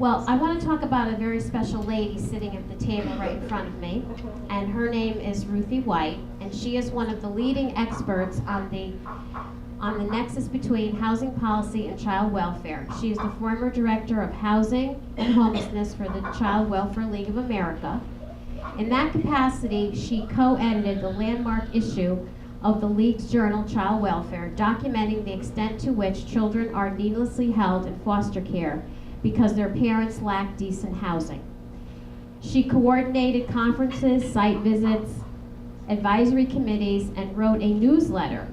Well, I want to talk about a very special lady sitting at the table right in front of me, and her name is Ruthie White, and she is one of the leading experts on the nexus between housing policy and child welfare. She is the former director of housing and homelessness for the Child Welfare League of America. In that capacity, she co-edited the landmark issue of the League's journal, Child Welfare, documenting the extent to which children are needlessly held in foster care because their parents lack decent housing. She coordinated conferences, site visits, advisory committees, and wrote a newsletter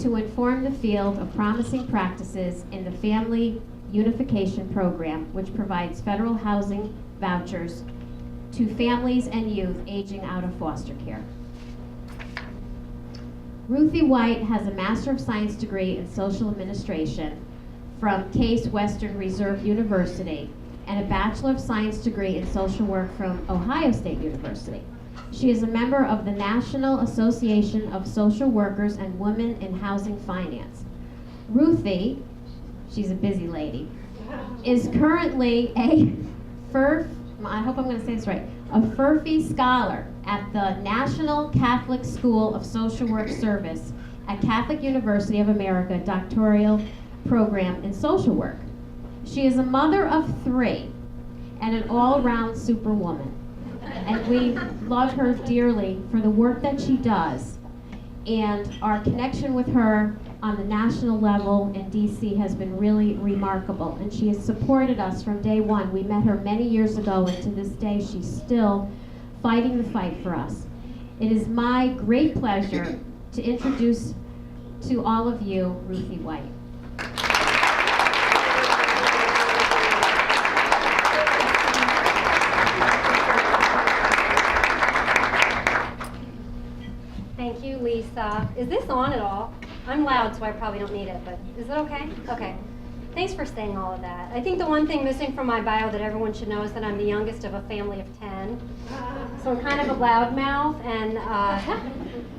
to inform the field of promising practices in the Family Unification Program, which provides federal housing vouchers to families and youth aging out of foster care. Ruthie White has a Master of Science degree in Social Administration from Case Western Reserve University and a Bachelor of Science degree in Social Work from Ohio State University. She is a member of the National Association of Social Workers and Women in Housing Finance. Ruthie, she's a busy lady, is currently a I hope I'm going to say this right, a FERFE Scholar at the National Catholic School of Social Work Service at Catholic University of America doctoral program in social work. She is a mother of 3 and an all-around superwoman. And we love her dearly for the work that she does. And our connection with her on the national level in DC has been really remarkable. And she has supported us from day one. We met her many years ago, and to this day she's still fighting the fight for us. It is my great pleasure to introduce to all of you Ruthie White. Thank you, Lisa. Is this on at all? I'm loud, so I probably don't need it, but is it okay? Okay. Thanks for saying all of that. I think the one thing missing from my bio that everyone should know is that I'm the youngest of a family of 10. So I'm kind of a loudmouth and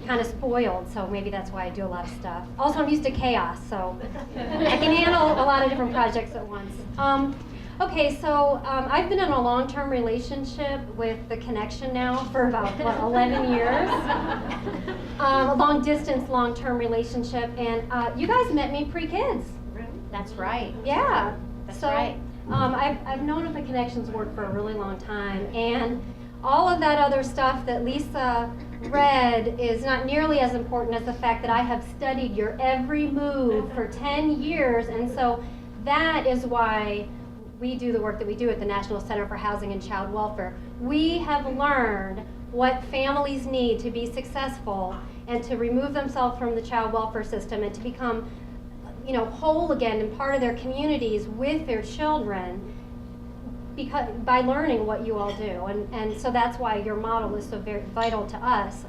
kind of spoiled, so maybe that's why I do a lot of stuff. Also, I'm used to chaos, so I can handle a lot of different projects at once. Okay, so I've been in a long-term relationship with The Connection now for about, 11 years. A long-distance, long-term relationship, and you guys met me pre-kids. That's right. Yeah. That's so, right. I've known of The Connection's work for a really long time, and all of that other stuff that Lisa read is not nearly as important as the fact that I have studied your every move for 10 years, and so that is why we do the work that we do at the National Center for Housing and Child Welfare. We have learned what families need to be successful and to remove themselves from the child welfare system and to become, whole again and part of their communities with their children by learning what you all do. And so that's why your model is so very vital to us.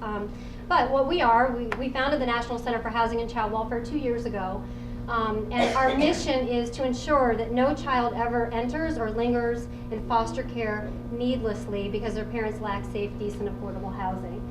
But what we founded the National Center for Housing and Child Welfare 2 years ago. And our mission is to ensure that no child ever enters or lingers in foster care needlessly because their parents lack safe, decent, affordable housing.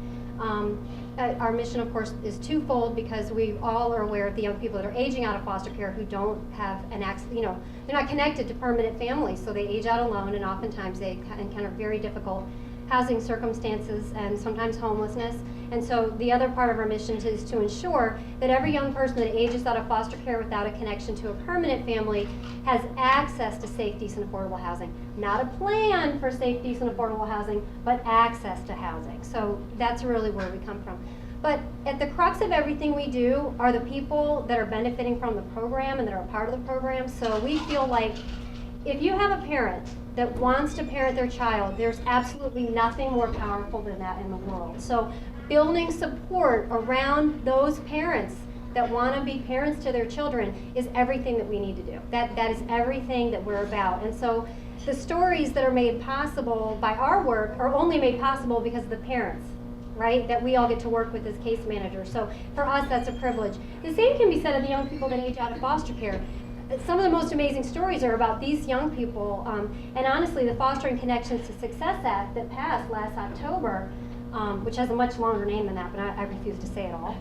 Our mission, of course, is twofold because we all are aware of the young people that are aging out of foster care who don't have they're not connected to permanent families, so they age out alone, and oftentimes they encounter very difficult housing circumstances and sometimes homelessness. And so the other part of our mission is to ensure that every young person that ages out of foster care without a connection to a permanent family has access to safe, decent, affordable housing. Not a plan for safe, decent, affordable housing, but access to housing. So that's really where we come from. But at the crux of everything we do are the people that are benefiting from the program and that are a part of the program. So we feel like if you have a parent that wants to parent their child, there's absolutely nothing more powerful than that in the world. So building support around those parents that want to be parents to their children is everything that we need to do. That is everything that we're about. And so the stories that are made possible by our work are only made possible because of the parents, right, that we all get to work with as case managers. So for us, that's a privilege. The same can be said of the young people that age out of foster care. Some of the most amazing stories are about these young people, and honestly, the Fostering Connections to Success Act that passed last October, which has a much longer name than that, but I refuse to say it all.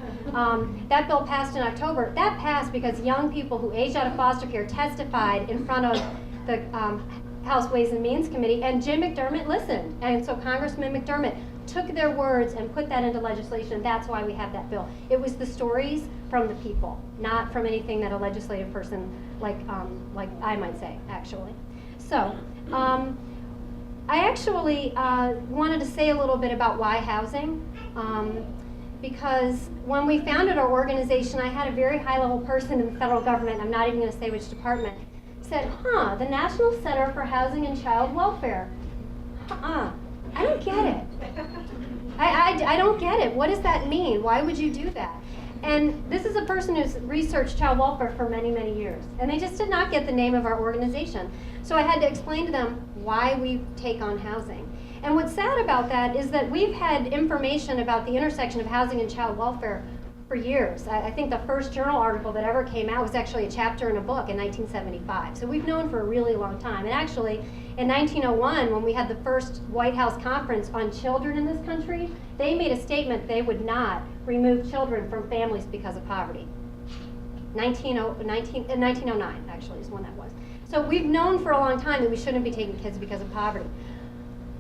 That bill passed in October. That passed because young people who aged out of foster care testified in front of the House Ways and Means Committee, and Jim McDermott listened. And so Congressman McDermott took their words and put that into legislation. That's why we have that bill. It was the stories from the people, not from anything that a legislative person like I might say, actually. So, I actually wanted to say a little bit about why housing, because when we founded our organization, I had a very high-level person in the federal government, I'm not even going to say which department, said, the National Center for Housing and Child Welfare. I don't get it. I don't get it. What does that mean? Why would you do that? And this is a person who's researched child welfare for many, many years. And they just did not get the name of our organization. So I had to explain to them why we take on housing. And what's sad about that is that we've had information about the intersection of housing and child welfare for years. I think the first journal article that ever came out was actually a chapter in a book in 1975. So we've known for a really long time. And actually, in 1901, when we had the first White House conference on children in this country, they made a statement they would not remove children from families because of poverty. 1909, actually, is when that was. So we've known for a long time that we shouldn't be taking kids because of poverty.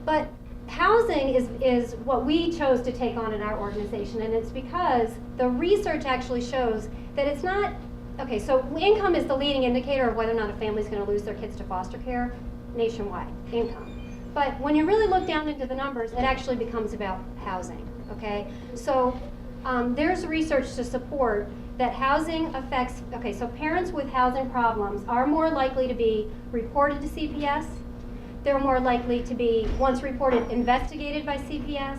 But housing is what we chose to take on in our organization, and it's because the research actually shows that it's not, okay, so income is the leading indicator of whether or not a family is going to lose their kids to foster care nationwide, income. But when you really look down into the numbers, it actually becomes about housing, okay? So there's research to support that housing affects, okay, so parents with housing problems are more likely to be reported to CPS. They're more likely to be, once reported, investigated by CPS.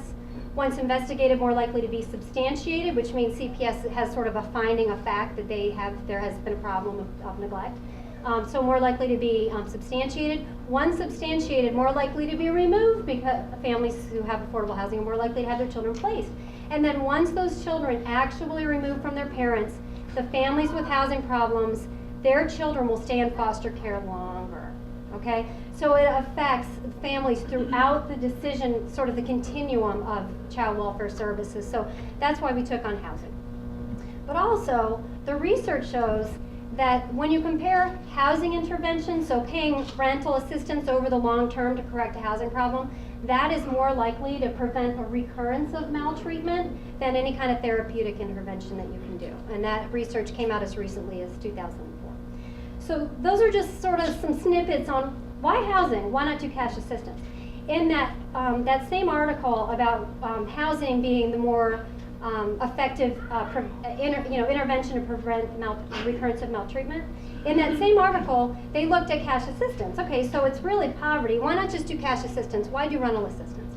Once investigated, more likely to be substantiated, which means CPS has sort of a finding of fact that there has been a problem of neglect. So more likely to be substantiated. Once substantiated, more likely to be removed because families who have affordable housing are more likely to have their children placed. And then once those children actually removed from their parents, the families with housing problems, their children will stay in foster care longer, okay? So it affects families throughout the decision, sort of the continuum of child welfare services. So that's why we took on housing. But also, the research shows that when you compare housing intervention, so paying rental assistance over the long term to correct a housing problem, that is more likely to prevent a recurrence of maltreatment than any kind of therapeutic intervention that you can do. And that research came out as recently as 2004. So those are just sort of some snippets on why housing, why not do cash assistance? In that, that same article about housing being the more effective intervention to prevent recurrence of maltreatment. In that same article, they looked at cash assistance. Okay, so it's really poverty. Why not just do cash assistance? Why do rental assistance?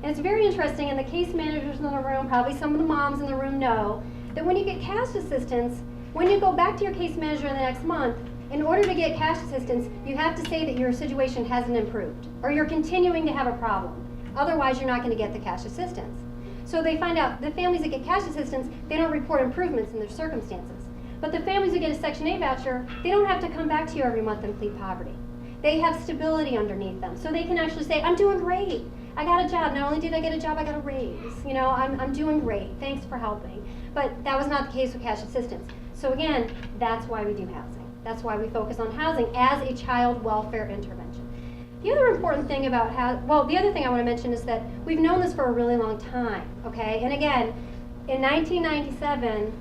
And it's very interesting, and the case managers in the room, probably some of the moms in the room know, that when you get cash assistance, when you go back to your case manager in the next month, in order to get cash assistance, you have to say that your situation hasn't improved, or you're continuing to have a problem. Otherwise, you're not going to get the cash assistance. So they find out the families that get cash assistance, they don't report improvements in their circumstances. But the families who get a Section 8 voucher, they don't have to come back to you every month and plead poverty. They have stability underneath them. So they can actually say, I'm doing great. I got a job. Not only did I get a job, I got a raise. You know, I'm doing great. Thanks for helping. But that was not the case with cash assistance. So again, that's why we do housing. That's why we focus on housing as a child welfare intervention. The other important thing about the other thing I want to mention is that we've known this for a really long time, okay? And again, in 1997,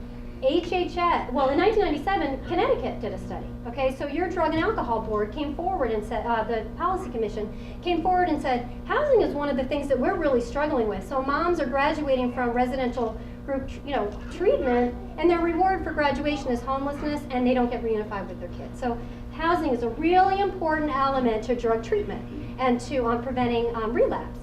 in 1997, Connecticut did a study, okay? So your Drug and Alcohol Board came forward and said, the Policy Commission came forward and said, housing is one of the things that we're really struggling with. So moms are graduating from residential group, treatment, and their reward for graduation is homelessness, and they don't get reunified with their kids. So housing is a really important element to drug treatment and to preventing relapse.